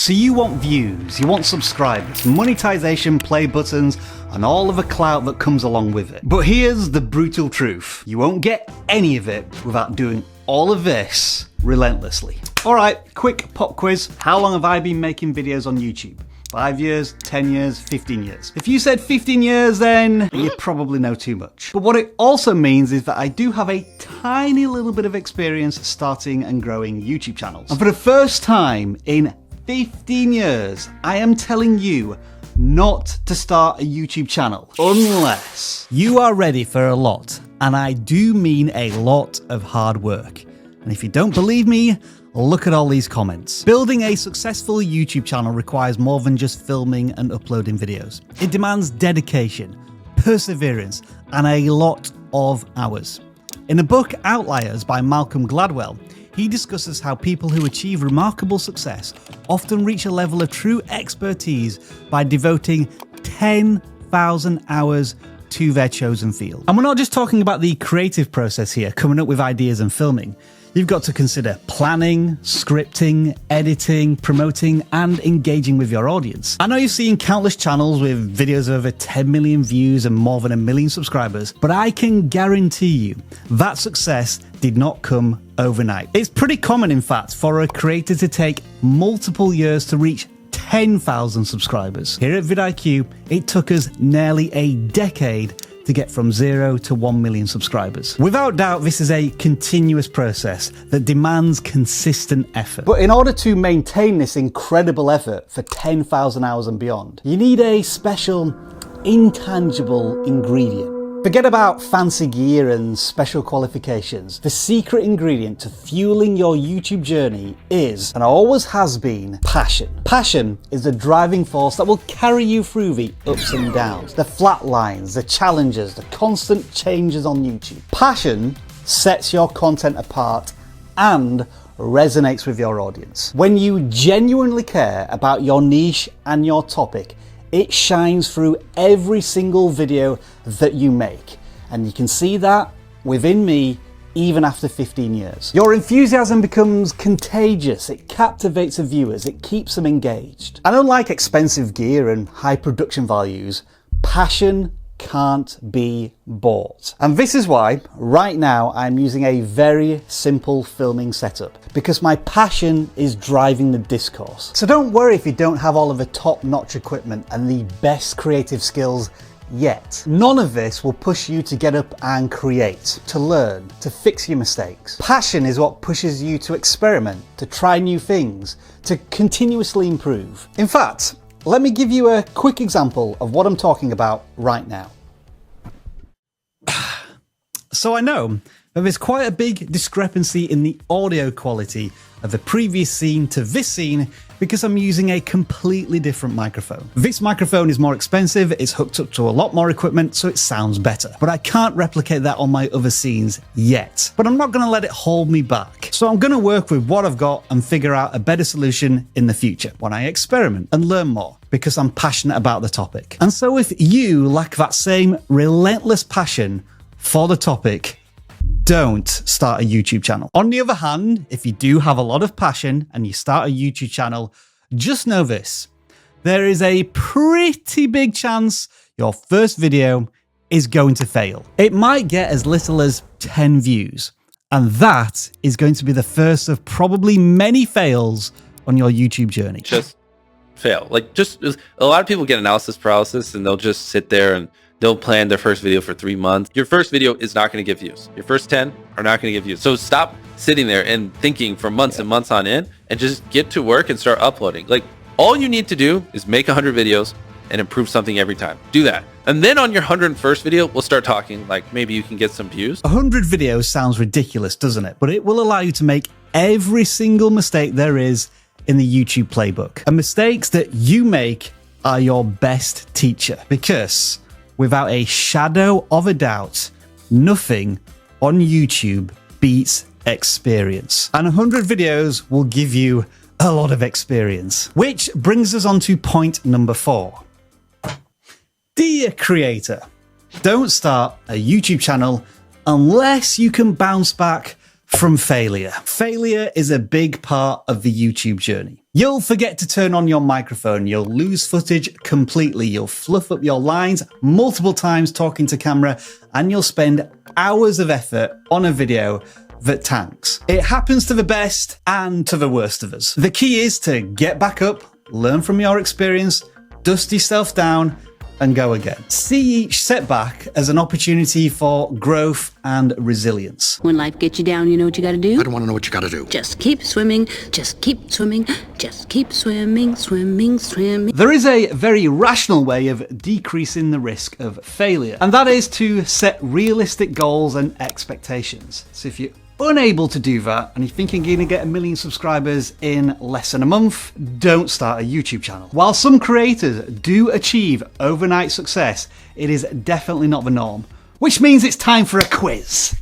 So you want views, you want subscribers, monetization, play buttons, and all of the clout that comes along with it. But here's the brutal truth. You won't get any of it without doing all of this relentlessly. Alright, quick pop quiz. How long have I been making videos on YouTube? 5 years, 10 years, 15 years. If you said 15 years, then you probably know too much. But what it also means is that I do have a tiny little bit of experience starting and growing YouTube channels. And for the first time in 15 years, I am telling you not to start a YouTube channel unless you are ready for a lot, and I do mean a lot of hard work. And if you don't believe me, look at all these comments. Building a successful YouTube channel requires more than just filming and uploading videos. It demands dedication, perseverance, and a lot of hours. In the book Outliers by Malcolm Gladwell, he discusses how people who achieve remarkable success often reach a level of true expertise by devoting 10,000 hours to their chosen field. And we're not just talking about the creative process here, coming up with ideas and filming. You've got to consider planning, scripting, editing, promoting, and engaging with your audience. I know you've seen countless channels with videos of over 10 million views and more than 1 million subscribers, but I can guarantee you that success did not come overnight. It's pretty common, in fact, for a creator to take multiple years to reach 10,000 subscribers. Here at vidIQ, it took us nearly a decade to get from 0 to 1 million subscribers. Without doubt, this is a continuous process that demands consistent effort. But in order to maintain this incredible effort for 10,000 hours and beyond, you need a special, intangible ingredient. Forget about fancy gear and special qualifications. The secret ingredient to fueling your YouTube journey is, and always has been, passion. Passion is the driving force that will carry you through the ups and downs, the flat lines, the challenges, the constant changes on YouTube. Passion sets your content apart and resonates with your audience. When you genuinely care about your niche and your topic, it shines through every single video that you make. And you can see that within me even after 15 years. Your enthusiasm becomes contagious, it captivates the viewers, it keeps them engaged. And unlike expensive gear and high production values, passion can't be bought. And this is why right now I'm using a very simple filming setup, because my passion is driving the discourse. So don't worry if you don't have all of the top-notch equipment and the best creative skills yet. None of this will push you to get up and create, to learn, to fix your mistakes. Passion is what pushes you to experiment, to try new things, to continuously improve. In fact, let me give you a quick example of what I'm talking about right now. So I know that there's quite a big discrepancy in the audio quality of the previous scene to this scene because I'm using a completely different microphone. This microphone is more expensive, it's hooked up to a lot more equipment, so it sounds better. But I can't replicate that on my other scenes yet. But I'm not going to let it hold me back. So I'm going to work with what I've got and figure out a better solution in the future when I experiment and learn more, because I'm passionate about the topic. And so if you lack that same relentless passion for the topic, don't start a YouTube channel. On the other hand, if you do have a lot of passion and you start a YouTube channel, just know this: there is a pretty big chance your first video is going to fail. It might get as little as 10 views, and that is going to be the first of probably many fails on your YouTube journey. Just fail. A lot of people get analysis paralysis and they'll just sit there and they'll plan their first video for 3 months. Your first video is not going to get views. Your first 10 are not going to get views. So stop sitting there and thinking for months and months on end, and just get to work and start uploading. Like, all you need to do is make 100 videos and improve something every time. Do that. And then on your 101st video, we'll start talking, like maybe you can get some views. 100 videos sounds ridiculous, doesn't it? But it will allow you to make every single mistake there is in the YouTube playbook. And mistakes that you make are your best teacher, because without a shadow of a doubt, nothing on YouTube beats experience. And 100 videos will give you a lot of experience. Which brings us on to point number 4. Dear creator, don't start a YouTube channel unless you can bounce back from failure. Failure is a big part of the YouTube journey. You'll forget to turn on your microphone, you'll lose footage completely, you'll fluff up your lines multiple times talking to camera, and you'll spend hours of effort on a video that tanks. It happens to the best and to the worst of us. The key is to get back up, learn from your experience, dust yourself down, and go again. See each setback as an opportunity for growth and resilience. When life gets you down, you know what you gotta do? I don't want to know what you got to do. Just keep swimming, just keep swimming, just keep swimming, swimming, swimming. There is a very rational way of decreasing the risk of failure, and that is to set realistic goals and expectations. So if you're unable to do that and you think you're going to get 1 million subscribers in less than a month, don't start a YouTube channel. While some creators do achieve overnight success, it is definitely not the norm, which means it's time for a quiz.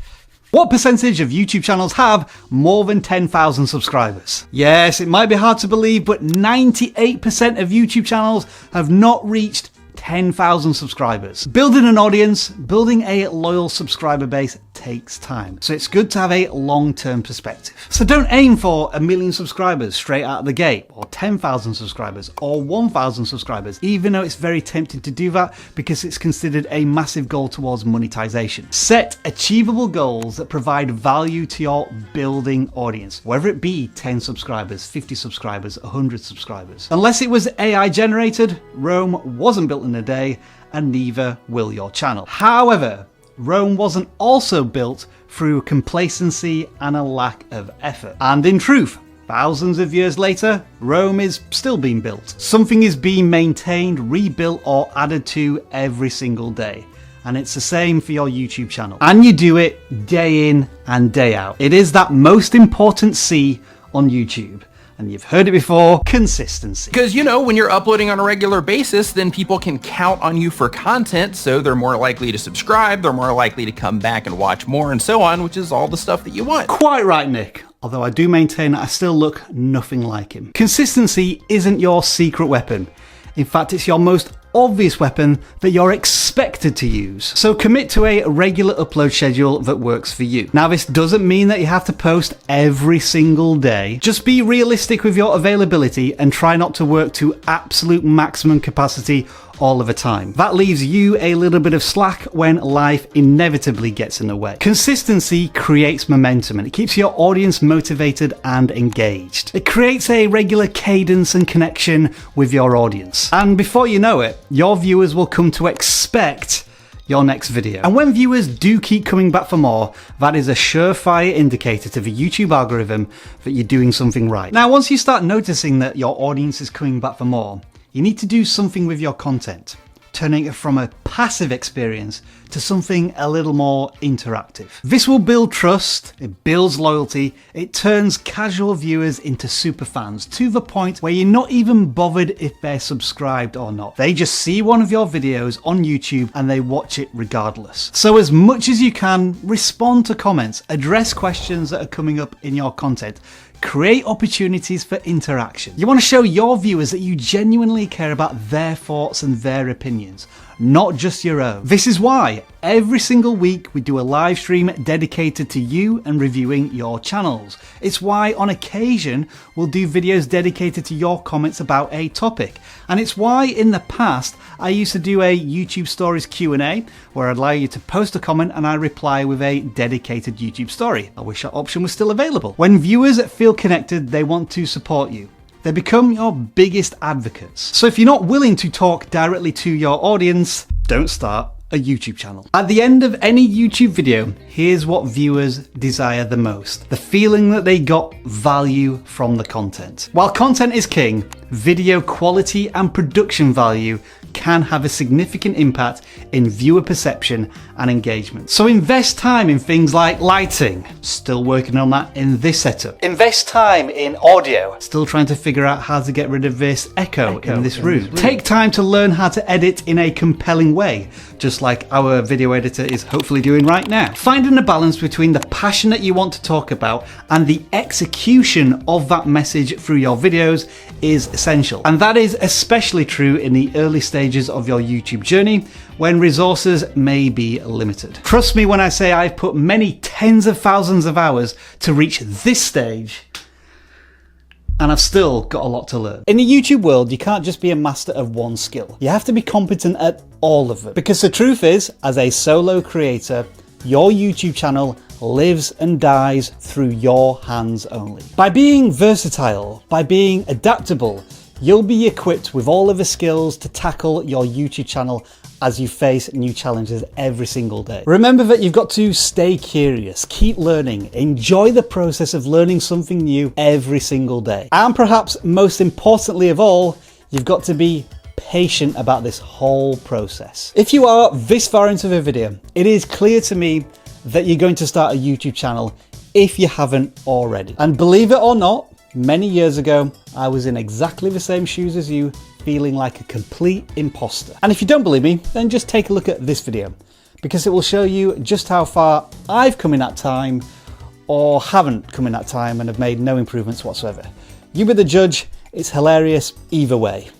What percentage of YouTube channels have more than 10,000 subscribers? Yes, it might be hard to believe, but 98% of YouTube channels have not reached 10,000 subscribers. Building an audience, building a loyal subscriber base takes time. So it's good to have a long-term perspective. So don't aim for 1 million subscribers straight out of the gate, or 10,000 subscribers, or 1,000 subscribers, even though it's very tempting to do that because it's considered a massive goal towards monetization. Set achievable goals that provide value to your building audience, whether it be 10 subscribers, 50 subscribers, 100 subscribers. Unless it was AI generated, Rome wasn't built in a day, and neither will your channel. However, Rome wasn't also built through complacency and a lack of effort. And in truth, thousands of years later, Rome is still being built. Something is being maintained, rebuilt, or added to every single day. And it's the same for your YouTube channel. And you do it day in and day out. It is that most important C on YouTube. And you've heard it before, consistency. Because, you know, when you're uploading on a regular basis, then people can count on you for content, so they're more likely to subscribe, they're more likely to come back and watch more, and so on, which is all the stuff that you want. Quite right, Nick. Although I do maintain that I still look nothing like him. Consistency isn't your secret weapon. In fact, it's your most obvious weapon that you're expected to use. So commit to a regular upload schedule that works for you. Now, this doesn't mean that you have to post every single day. Just be realistic with your availability and try not to work to absolute maximum capacity all of the time. That leaves you a little bit of slack when life inevitably gets in the way. Consistency creates momentum and it keeps your audience motivated and engaged. It creates a regular cadence and connection with your audience. And before you know it, your viewers will come to expect your next video. And when viewers do keep coming back for more, that is a surefire indicator to the YouTube algorithm that you're doing something right. Now, once you start noticing that your audience is coming back for more, you need to do something with your content, turning it from a passive experience to something a little more interactive. This will build trust, it builds loyalty, it turns casual viewers into super fans to the point where you're not even bothered if they're subscribed or not. They just see one of your videos on YouTube and they watch it regardless. So as much as you can, respond to comments, address questions that are coming up in your content, create opportunities for interaction. You want to show your viewers that you genuinely care about their thoughts and their opinions, not just your own. This is why every single week we do a live stream dedicated to you and reviewing your channels. It's why on occasion we'll do videos dedicated to your comments about a topic. And it's why in the past I used to do a YouTube Stories Q&A where I'd allow you to post a comment and I reply with a dedicated YouTube story. I wish that option was still available. When viewers feel connected, they want to support you. They become your biggest advocates. So if you're not willing to talk directly to your audience, don't start a YouTube channel. At the end of any YouTube video, here's what viewers desire the most: the feeling that they got value from the content. While content is king, video quality and production value can have a significant impact in viewer perception and engagement. So invest time in things like lighting, still working on that in this setup. Invest time in audio, still trying to figure out how to get rid of this echo in this room. Take time to learn how to edit in a compelling way, just like our video editor is hopefully doing right now. Finding a balance between the passion that you want to talk about and the execution of that message through your videos is essential. And that is especially true in the early stages stages of your YouTube journey when resources may be limited. Trust me when I say I've put many tens of thousands of hours to reach this stage, and I've still got a lot to learn. In the YouTube world, you can't just be a master of one skill. You have to be competent at all of them. Because the truth is, as a solo creator, your YouTube channel lives and dies through your hands only. By being versatile, by being adaptable, you'll be equipped with all of the skills to tackle your YouTube channel as you face new challenges every single day. Remember that you've got to stay curious, keep learning, enjoy the process of learning something new every single day. And perhaps most importantly of all, you've got to be patient about this whole process. If you are this far into the video, it is clear to me that you're going to start a YouTube channel if you haven't already. And believe it or not, many years ago, I was in exactly the same shoes as you, feeling like a complete imposter. And if you don't believe me, then just take a look at this video, because it will show you just how far I've come in that time, or haven't come in that time and have made no improvements whatsoever. You be the judge, it's hilarious either way.